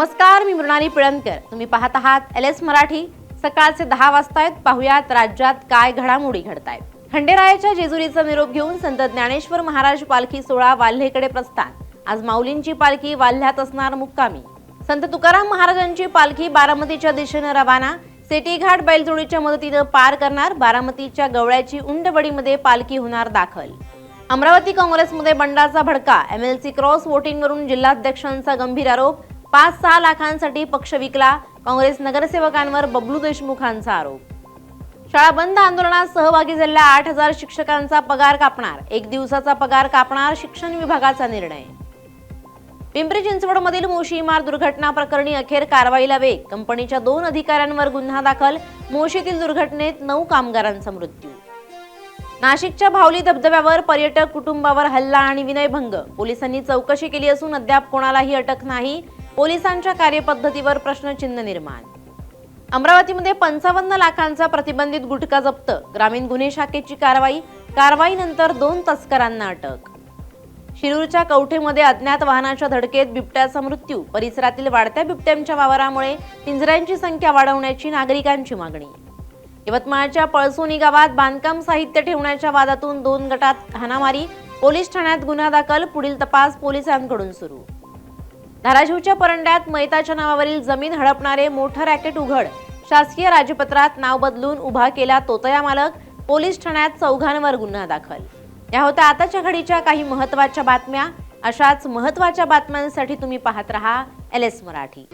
नमस्कार, मी मृणाली पिळणकर. तुम्ही पाहत आहात LS मराठी. सकाळचे 10 वाजतायत. पाहुयात राज्यात काय घडामोडी घडतायत. खंडेरायाच्या जेजुरीचा निरोप घेऊन संत ज्ञानेश्वर महाराज पालखी सोहळा वाल्हेकडे प्रस्थान. आज माऊलींची पालखी वाल्ह्यात असणार मुक्कामी. संत तुकाराम महाराजांची पालखी बारामतीच्या दिशेने रवाना. सेटीघाट बैलजोडीच्या मदतीने पार करणार. बारामतीच्या गवळ्याची उंडवडीमध्ये पालखी होणार दाखल. अमरावती काँग्रेसमध्ये बंडाचा भडका. MLC क्रॉस वोटिंगवरून जिल्हाध्यक्षांचा गंभीर आरोप. 5-6 लाखांसाठी पक्ष विकला. काँग्रेस नगरसेवकांवर बबलू देशमुखांचा आरोप. शाळा बंद आंदोलनात सहभागी झालेल्या 8,000 शिक्षकांचा पगार कापणार. 1 दिवसाचा पगार कापणार शिक्षण विभागाचा निर्णय. पिंपरी चिंचवडमधील मोशी इमारत दुर्घटना प्रकरणी अखेर कारवाईला वेग. कंपनीच्या 2 अधिकाऱ्यांवर गुन्हा दाखल. मोशीतील दुर्घटनेत 9 कामगारांचा मृत्यू. नाशिकच्या भावली धबधब्यावर पर्यटक कुटुंबावर हल्ला आणि विनयभंग. पोलिसांनी चौकशी केली असून अद्याप कोणालाही अटक नाही. पोलिसांच्या कार्यपद्धतीवर प्रश्नचिन्ह निर्माण. अमरावतीमध्ये 55 लाखांचा प्रतिबंधित गुटखा जप्त. ग्रामीण गुन्हे शाखेची कारवाईनंतर 2 तस्करांना अटक. शिरूरच्या कवठेमध्ये अज्ञात वाहनाच्या धडकेत बिबट्याचा मृत्यू. परिसरातील वाढत्या बिबट्यांच्या वावरामुळे पिंजऱ्यांची संख्या वाढवण्याची नागरिकांची मागणी. यवतमाळच्या पळसोनी गावात बांधकाम साहित्य ठेवण्याच्या वादातून 2 गटात हाणामारी. पोलीस ठाण्यात गुन्हा दाखल. पुढील तपास पोलिसांकडून सुरू. धाराशिवच्या परंड्यात मैताच्या नावावरील जमीन हडपणारे मोठं रॅकेट उघड. शासकीय राजपत्रात नाव बदलून उभा केला तोतया मालक. पोलीस ठाण्यात 4घांवर गुन्हा दाखल. या होत्या आताच्या घडीच्या काही महत्त्वाच्या बातम्या. अशाच महत्त्वाच्या बातम्यांसाठी तुम्ही पाहत रहा LS मराठी.